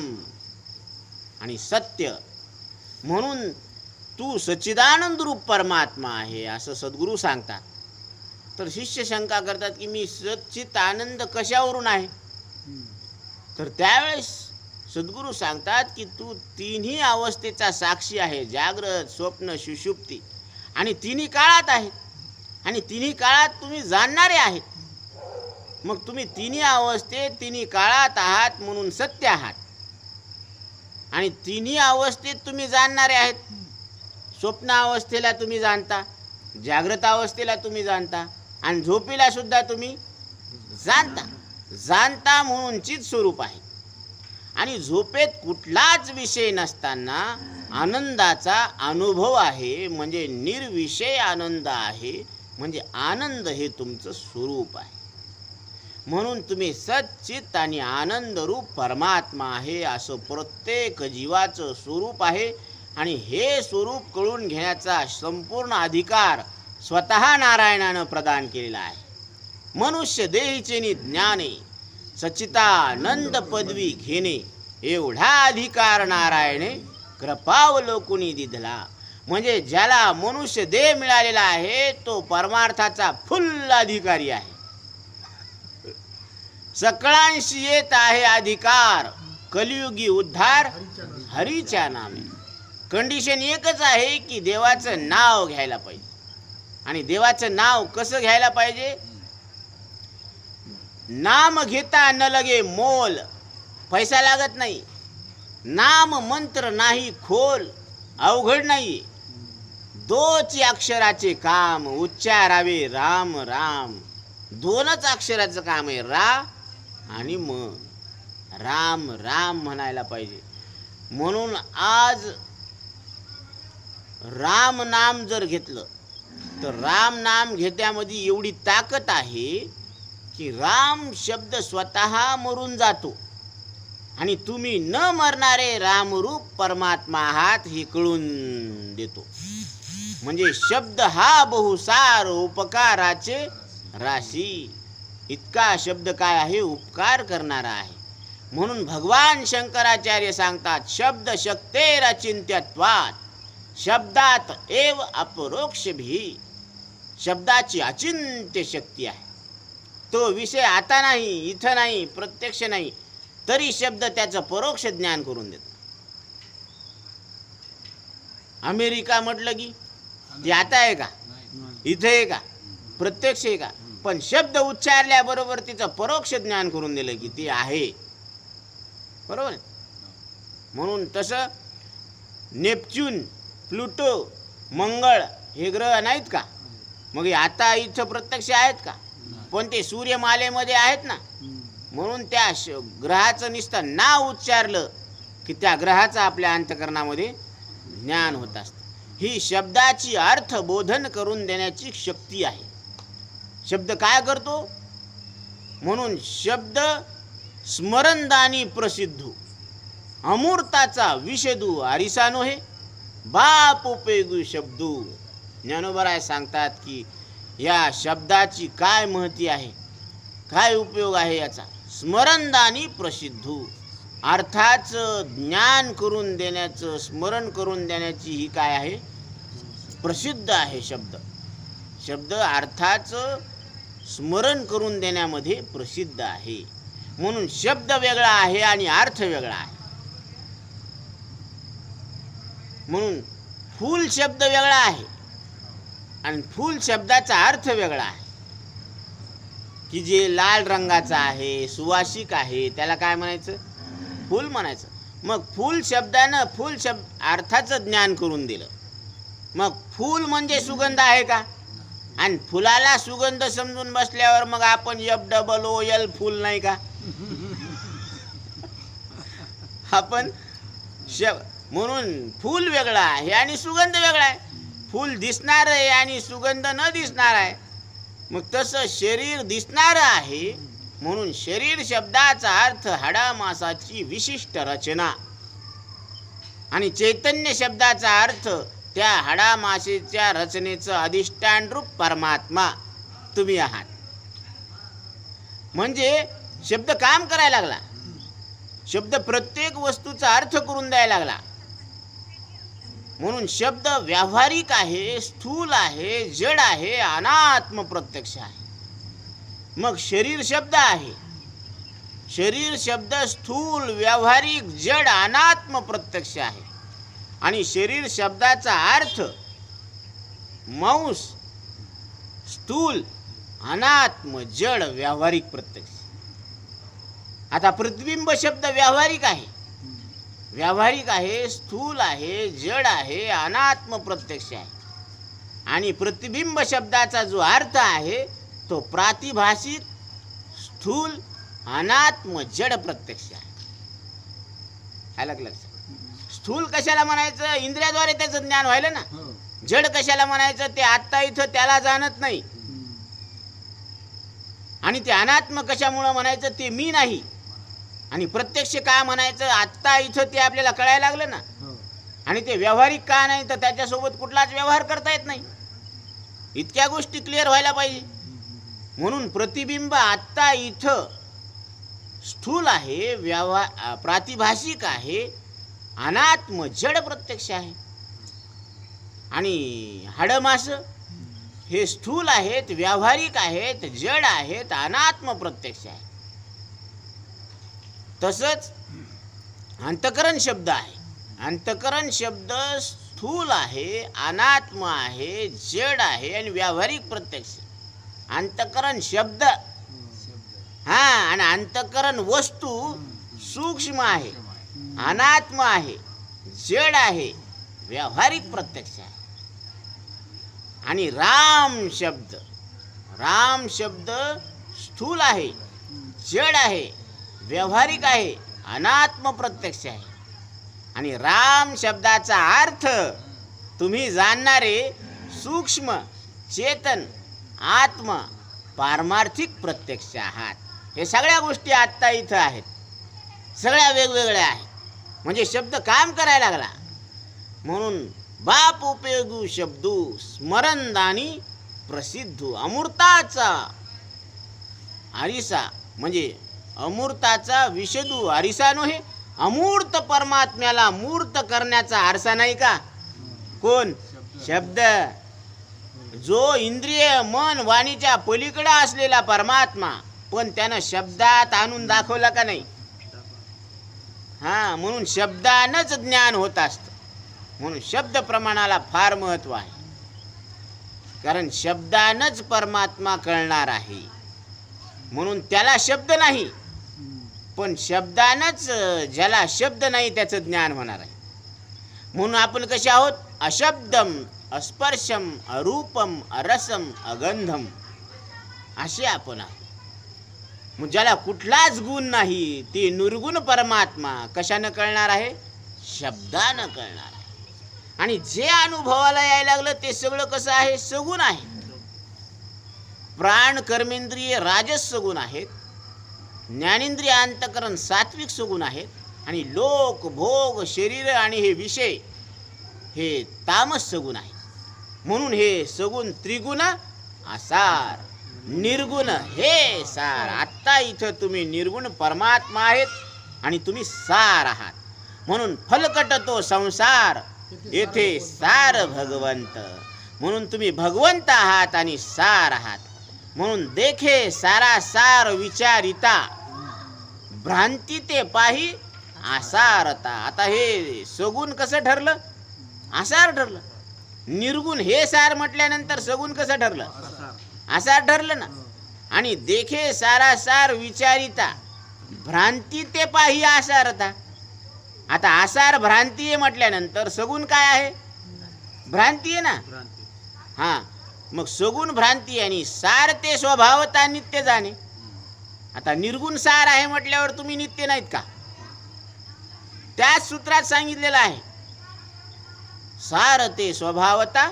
आणि सत्य. म्हणून तू सच्चिदानंद रूप परमात्मा आहे असं सद्गुरू सांगतात. तर शिष्य शंका करतात की मी सच्चित आनंद कशावरून आहे? तर त्यावेळेस सद्गुरू सांगतात की तू तिन्ही अवस्थेचा साक्षी आहे, जागृत स्वप्न सुषुप्ती. आणि तिन्ही काळात आहेत. आणि तिन्ही काळात तुम्ही जाणणारे आहेत. मग तुम्ही तिन्ही अवस्थेत तिन्ही काळात आहात म्हणून सत्य आहात. आणि तिन्ही अवस्थेत तुम्ही जाणणारे आहेत. स्वप्न अवस्थेला तुम्ही जाणता, जागृत अवस्थेला तुम्ही जाणता आणि झोपेला सुद्धा तुम्ही जाणता. जाणता म्हणून चित स्वरूप आहे. आणि झोपेत कुठलाच विषय नसताना आनंदाचा अनुभव आहे, म्हणजे निर्विषय आनंद आहे, म्हणजे आनंद हे तुमचं स्वरूप आहे. म्हणून तुम्ही सच्चित आणि आनंदरूप परमात्मा आहे असं प्रत्येक जीवाचं स्वरूप आहे. आणि हे स्वरूप कळून घेण्याचा संपूर्ण अधिकार स्वतः नारायणानं प्रदान केलेला आहे. मनुष्य देहीचे ज्ञाने सच्चितानंद पदवी घेणे एवढा अधिकार नारायणे कृपावलोकुनी दिधला. म्हणजे ज्याला मनुष्य देह मिळालेला आहे तो परमार्थाचा फुल अधिकारी आहे. सकळांशी येत आहे अधिकार, कलियुगी उद्धार हरीच्या नामे. कंडिशन एकच आहे की देवाचं नाव घ्यायला पाहिजे. आणि देवाचं नाव कसं घ्यायला पाहिजे? नाम घेता न लगे मोल, पैसा लागत नाही. नाम मंत्र नाही खोल, अवघड नाही. दोच अक्षराचे काम, उच्चारावे राम राम. दोनच अक्षराचं काम आहे, रा आणि म. राम राम म्हणायला पाहिजे. म्हणून आज राम नाम जर घेतलं तर राम नाम घेत्यामध्ये एवढी ताकद आहे की राम शब्द स्वतः मरून जातो आणि तुम्ही न मरणारे रामरूप परमात्मा आहात हे कळून देतो. म्हणजे शब्द हा बहुसार उपकाराचे राशी. इतका शब्द काय आहे? उपकार करणारा आहे. म्हणून भगवान शंकराचार्य सांगतात, शब्द शक्तेर अचिंत्यत्वात्, शब्दात एव अपरोक्ष भी. शब्दाची अचिंत्य शक्ती आहे. तो विषय आता नाही, इथं नाही, प्रत्यक्ष नाही, तरी शब्द त्याचं परोक्ष ज्ञान करून देतो. अमेरिका म्हटलं की ती आता आहे का? इथं आहे का? प्रत्यक्ष आहे का? पण शब्द उच्चारल्याबरोबर तिचं परोक्ष ज्ञान करून दिलं की ती आहे. बरोबर. म्हणून तसं नेपच्यून, प्लुटो, मंगळ हे ग्रह नाहीत का? मग आता इथं प्रत्यक्ष आहेत का? पण ते सूर्यमालेमध्ये आहेत ना. म्हणून त्या ग्रहाचं नुसतं नाव उच्चारलं की त्या ग्रहाचं आपल्या अंतःकरणामध्ये ज्ञान होत असतं. ही शब्दाची अर्थ बोधन करून देण्याची शक्ती आहे. शब्द काय करतो? म्हणून शब्द स्मरणदानी प्रसिद्धू, अमूर्ताचा विषदू आरिसानो हे बाप उपेगू शब्दू. ज्ञानोबराय सांगतात की या शब्दाची काय महती आहे, काय उपयोग आहे याचा. स्मरणदानी प्रसिद्धू, अर्थाचं ज्ञान करून देण्याचं, स्मरण करून देण्याची ही काय आहे? प्रसिद्ध आहे शब्द. शब्द अर्थाचं स्मरण करून देण्यामध्ये प्रसिद्ध आहे. म्हणून शब्द वेगळा आहे आणि अर्थ वेगळा आहे. म्हणून फूल शब्द वेगळा आहे आणि फूल शब्दाचा अर्थ वेगळा आहे. की जे लाल रंगाचा आहे, सुवासिक आहे, त्याला काय म्हणायचं? फूल म्हणायचं. मग फूल शब्दानं फूल शब्द अर्थाचं ज्ञान करून दिलं. मग फूल म्हणजे सुगंध आहे का? आणि फुलाला सुगंध समजून बसल्यावर मग आपण FOOL फूल नाही का? आपण म्हणून फूल वेगळं आहे आणि सुगंध वेगळा आहे. फूल दिसणार आहे आणि सुगंध न दिसणार आहे. मग तसं शरीर दिसणार आहे म्हणून शरीर शब्दाचा अर्थ हाडामासाची विशिष्ट रचना आणि चैतन्य शब्दाचा अर्थ त्या हाडामासेच्या रचनेचं अधिष्ठान रूप परमात्मा तुम्ही आहात. म्हणजे शब्द काम करायला लागला. शब्द प्रत्येक वस्तूचा अर्थ करून द्यायला लागला. म्हणून शब्द व्यावहारिक आहे, स्थूल आहे, जड आहे, अनात्म प्रत्यक्ष आहे. मग शरीर शब्द आहे. शरीर शब्द स्थूल, व्यावहारिक, जड, अनात्म प्रत्यक्ष आहे. आणि शरीर शब्दाचा अर्थ मांस, स्थूल अनात्म जड व्यावहारिक प्रत्यक्ष. आता प्रतिबिंब शब्द व्यावहारिक आहे, व्यावहारिक आहे, स्थूल आहे, जड आहे, अनात्म प्रत्यक्ष आहे. आणि प्रतिबिंब शब्दाचा जो अर्थ आहे तो प्रातिभाषिक, स्थूल, अनात्म जड प्रत्यक्ष आहे. अलग लक्षात. स्थूल कशाला म्हणायचं? इंद्रियाद्वारे त्याचं ज्ञान व्हायलं ना. जड कशाला म्हणायचं? ते आत्ता इथं त्याला जाणत नाही. आणि ते अनात्म कशामुळं म्हणायचं? ते मी नाही. आणि प्रत्यक्ष का म्हणायचं? आत्ता इथं ते आपल्याला कळायला लागलं ना. आणि ते व्यावहारिक का नाही? तर त्याच्यासोबत कुठलाच व्यवहार करता येत नाही. इतक्या गोष्टी क्लिअर व्हायला पाहिजे. म्हणून प्रतिबिंब आत्ता इथं स्थूल आहे, प्रातिभाषिक आहे, अनात्म जड प्रत्यक्ष आहे. आणि हाडमास हे स्थूल आहेत, व्यावहारिक आहेत, जड आहेत, अनात्म प्रत्यक्ष आहे. तसंच अंतकरण शब्द आहे. अंतकरण शब्द स्थूल आहे, अनात्म आहे, जड आहे आणि व्यावहारिक प्रत्यक्ष. अंतकरण शब्द हा, आणि अंतकरण वस्तू सूक्ष्म आहे, अनात्म आहे, जड आहे, व्यावहारिक प्रत्यक्ष आहे. आणि राम शब्द स्थूल आहे, जड आहे, व्यावहारिक आहे, अनात्म प्रत्यक्ष आहे. आणि राम शब्दाचा अर्थ तुम्ही जाणणारे सूक्ष्म, चेतन, आत्म, पारमार्थिक प्रत्यक्ष आहात. हे सगळ्या गोष्टी आत्ता इथं आहेत, सगळ्या वेगवेगळ्या आहेत. म्हणजे शब्द काम करायला लागला. म्हणून बाप उपयोगू शब्दू स्मरणदानी प्रसिद्धू. अमूर्ताचा आरिसा म्हणजे अमूर्ताचा विषदू आरिसा नव्हे. अमूर्त परमात्म्याला मूर्त करण्याचा आरसा नाही का? कोण? शब्द. जो इंद्रिय, मन, वाणीच्या पलीकडे असलेला परमात्मा, पण त्यानं शब्दात आणून दाखवला का नाही? हा, म्हणून शब्दानंच ज्ञान होत असतं. म्हणून शब्द प्रमाणाला फार महत्व आहे. कारण शब्दानंच परमात्मा कळणार आहे. म्हणून त्याला शब्द नाही, पण शब्दानंच ज्याला शब्द नाही त्याचं ज्ञान होणार आहे. म्हणून आपण कसे आहोत? अशब्दम, अस्पर्शम, अरूपम, अरसम, अगंधम असे आपण आहोत. मग ज्याला कुठलाच गुण नाही ते निर्गुण परमात्मा कशानं कळणार आहे? शब्दानं कळणार आहे. आणि जे अनुभवाला यायला लागलं ते सगळं कसं आहे? सगुण आहे. प्राण, कर्मेंद्रिय राजस सगुण आहेत, ज्ञानेंद्रिय, अंतकरण सात्विक सगुण आहेत, आणि लोक, भोग, शरीर आणि हे विषय हे तामस सगुण आहे. म्हणून हे सगुण त्रिगुण आसार, निर्गुण हे सार. आत्ता इथं तुम्ही निर्गुण परमात्मा आहेत आणि तुम्ही सार आहात. म्हणून फलकट तो संसार, येथे सार भगवंत. म्हणून तुम्ही भगवंत आहात आणि सार आहात. म्हणून देखे सारा सार विचारिता, भ्रांती ते पाही आसारता. आता हे सगुण कसं ठरलं? आसार ठरलं. निर्गुण हे सार म्हटल्यानंतर सगुण कसं ठरलं? आसार ठरलं ना. आणि देखे सारा सार विचारिता, भ्रांती ते पाही आसारता. आता आसार भ्रांती आहे म्हटल्यानंतर सगुण काय आहे? भ्रांती आहे ना. हा, मग सगुण भ्रांती आणि सार ते स्वभावता नित्य जाणे. आता निर्गुण सार आहे म्हटल्यावर तुम्ही नित्य नाहीत का? त्याच सूत्रात सांगितलेलं आहे, सार ते स्वभावता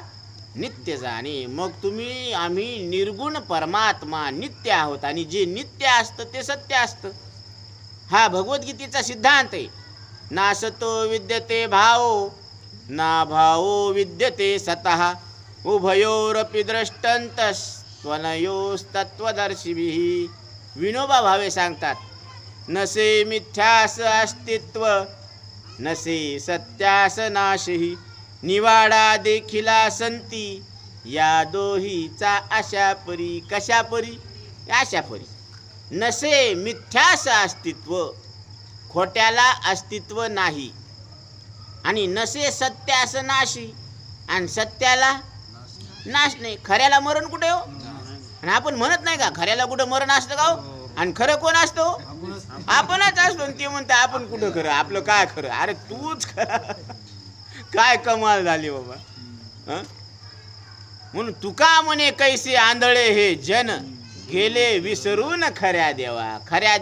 नित्य जाणे. मग तुम्ही, आम्ही निर्गुण परमात्मा नित्य आहोत आणि जे नित्य असतं ते सत्य असतं. हा भगवद्गीतेचा सिद्धांत आहे. ना सतो विद्यते भावो, ना भावो विद्यते सतः, उभयोरपि द्रष्टंतस्त्वनयोस्तत्वदर्शिभिः. विनोबा भावे सांगतात, नसे मिथ्यास अस्तित्व, नसे सत्यास नाशही, निवाडा देखिला संती, या दोहीचा अशा परी. कशा परी? अशा परी. नसे मिथ्यास अस्तित्व, खोट्याला अस्तित्व नाही. आणि नसे सत्यास नाशी, आणि सत्याला नाश नाही. खऱ्याला मरण कुठे हो? आणि आपण म्हणत नाही का खऱ्याला कुठं मरण असतं का हो? आणि खरं कोण असतो? आपणच असतो. आणि ते म्हणते आपण कुठं खरं, आपलं काय खरं? अरे तूच खरं. काय कमाल झाली बाबा. हं? म्हणून तुका म्हणे कैसे आंधळे हे जन, गेले विसरून खऱ्या देवा. खऱ्या